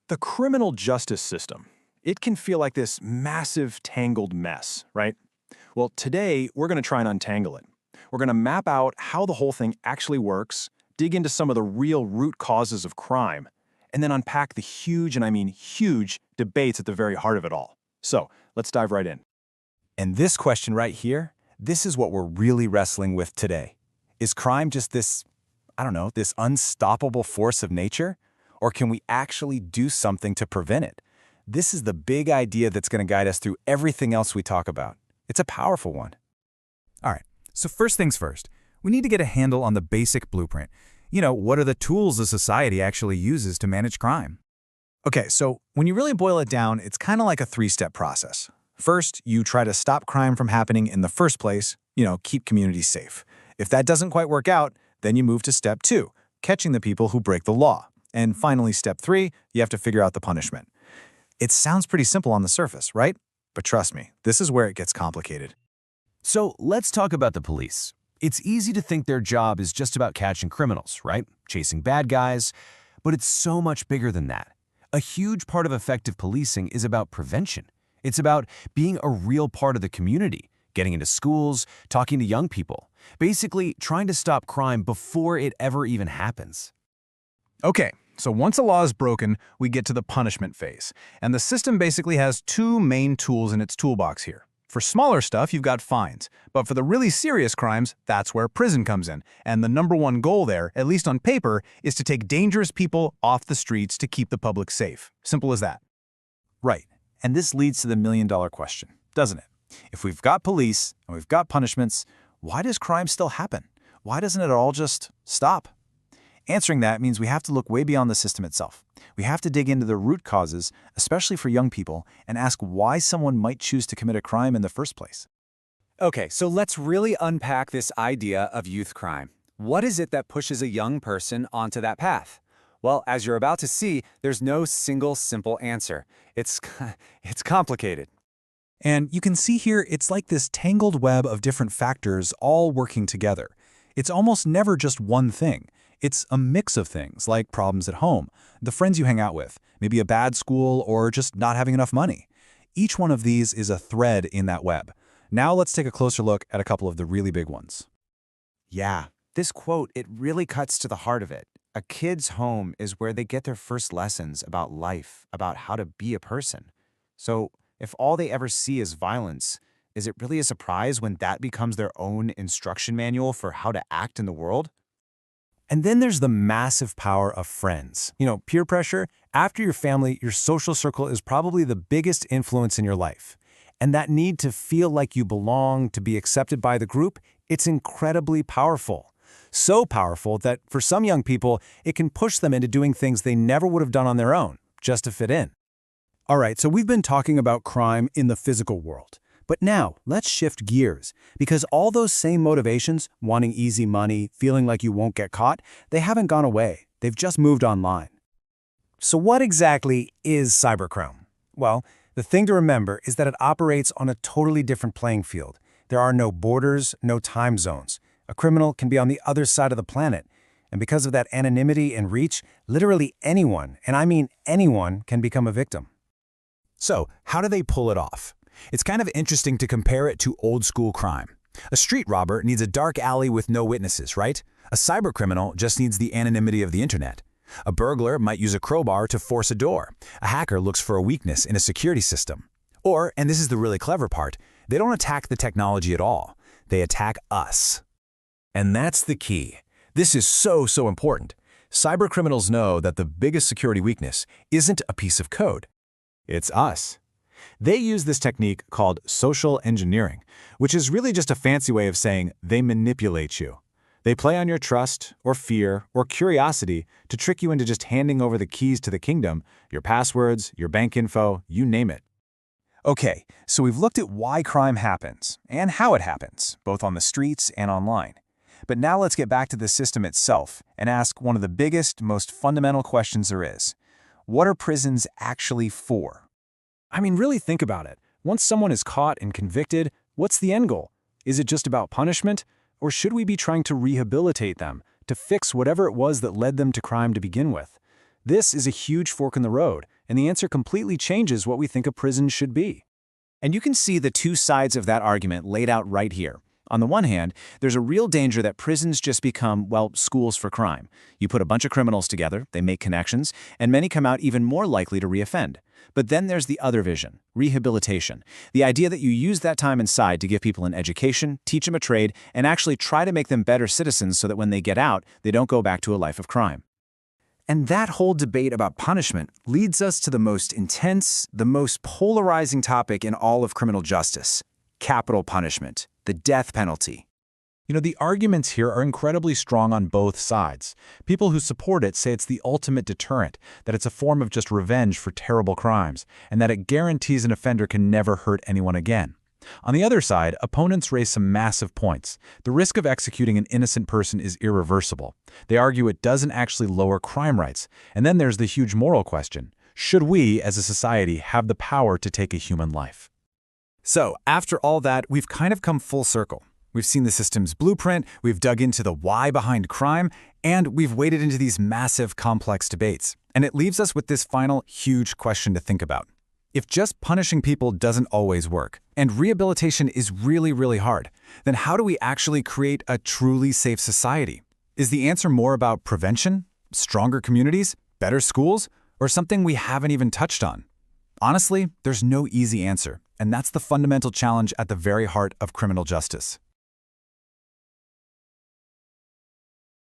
The criminal justice system, it can feel like this massive tangled mess, right? Well, today we're going to try and untangle it. We're going to map out how the whole thing actually works, dig into some of the real root causes of crime, and then unpack the huge, and I mean huge, debates at the very heart of it all. So, let's dive right in. And this question right here, this is what we're really wrestling with today. Is crime just this, this unstoppable force of nature? Or can we actually do something to prevent it? This is the big idea that's going to guide us through everything else we talk about. It's a powerful one. All right, so first things first, we need to get a handle on the basic blueprint. What are the tools a society actually uses to manage crime? Okay, so when you really boil it down, it's kind of like a three-step process. First, you try to stop crime from happening in the first place, keep communities safe. If that doesn't quite work out, then you move to step 2, catching the people who break the law. And finally, step 3, you have to figure out the punishment. It sounds pretty simple on the surface, right? But trust me, this is where it gets complicated. So let's talk about the police. It's easy to think their job is just about catching criminals, right? Chasing bad guys. But it's so much bigger than that. A huge part of effective policing is about prevention. It's about being a real part of the community, getting into schools, talking to young people, basically trying to stop crime before it ever even happens. Okay, so once a law is broken, we get to the punishment phase. And the system basically has 2 main tools in its toolbox here. For smaller stuff, you've got fines. But for the really serious crimes, that's where prison comes in. And the #1 goal there, at least on paper, is to take dangerous people off the streets to keep the public safe. Simple as that. Right, and this leads to the million-dollar question, doesn't it? If we've got police and we've got punishments, why does crime still happen? Why doesn't it all just stop? Answering that means we have to look way beyond the system itself. We have to dig into the root causes, especially for young people, and ask why someone might choose to commit a crime in the first place. Okay, so let's really unpack this idea of youth crime. What is it that pushes a young person onto that path? Well, as you're about to see, there's no single simple answer. It's complicated. And you can see here, it's like this tangled web of different factors all working together. It's almost never just one thing. It's a mix of things, like problems at home, the friends you hang out with, maybe a bad school, or just not having enough money. Each one of these is a thread in that web. Now let's take a closer look at a couple of the really big ones. Yeah, this quote, it really cuts to the heart of it. A kid's home is where they get their first lessons about life, about how to be a person. So if all they ever see is violence, is it really a surprise when that becomes their own instruction manual for how to act in the world? And then there's the massive power of friends. Peer pressure, after your family, your social circle is probably the biggest influence in your life. And that need to feel like you belong, to be accepted by the group, it's incredibly powerful. So powerful that for some young people, it can push them into doing things they never would have done on their own, just to fit in. All right, so we've been talking about crime in the physical world. But now, let's shift gears, because all those same motivations, wanting easy money, feeling like you won't get caught, they haven't gone away. They've just moved online. So what exactly is cybercrime? Well, the thing to remember is that it operates on a totally different playing field. There are no borders, no time zones. A criminal can be on the other side of the planet. And because of that anonymity and reach, literally anyone, and I mean anyone, can become a victim. So, how do they pull it off? It's kind of interesting to compare it to old-school crime. A street robber needs a dark alley with no witnesses, right? A cybercriminal just needs the anonymity of the internet. A burglar might use a crowbar to force a door. A hacker looks for a weakness in a security system. Or, and this is the really clever part, they don't attack the technology at all. They attack us. And that's the key. This is so important. Cybercriminals know that the biggest security weakness isn't a piece of code. It's us. They use this technique called social engineering, which is really just a fancy way of saying they manipulate you. They play on your trust, or fear, or curiosity to trick you into just handing over the keys to the kingdom, your passwords, your bank info, you name it. Okay, so we've looked at why crime happens, and how it happens, both on the streets and online. But now let's get back to the system itself and ask one of the biggest, most fundamental questions there is. What are prisons actually for? I mean, really think about it. Once someone is caught and convicted, what's the end goal? Is it just about punishment? Or should we be trying to rehabilitate them, to fix whatever it was that led them to crime to begin with? This is a huge fork in the road, and the answer completely changes what we think a prison should be. And you can see the two sides of that argument laid out right here. On the one hand, there's a real danger that prisons just become, well, schools for crime. You put a bunch of criminals together, they make connections, and many come out even more likely to reoffend. But then there's the other vision, rehabilitation. The idea that you use that time inside to give people an education, teach them a trade, and actually try to make them better citizens so that when they get out, they don't go back to a life of crime. And that whole debate about punishment leads us to the most intense, the most polarizing topic in all of criminal justice: capital punishment, the death penalty. You know, the arguments here are incredibly strong on both sides. People who support it say it's the ultimate deterrent, that it's a form of just revenge for terrible crimes, and that it guarantees an offender can never hurt anyone again. On the other side, opponents raise some massive points. The risk of executing an innocent person is irreversible. They argue it doesn't actually lower crime rates. And then there's the huge moral question: should we, as a society, have the power to take a human life? So, after all that, we've kind of come full circle. We've seen the system's blueprint, we've dug into the why behind crime, and we've waded into these massive, complex debates. And it leaves us with this final, huge question to think about. If just punishing people doesn't always work, and rehabilitation is really, really hard, then how do we actually create a truly safe society? Is the answer more about prevention, stronger communities, better schools, or something we haven't even touched on? Honestly, there's no easy answer, and that's the fundamental challenge at the very heart of criminal justice.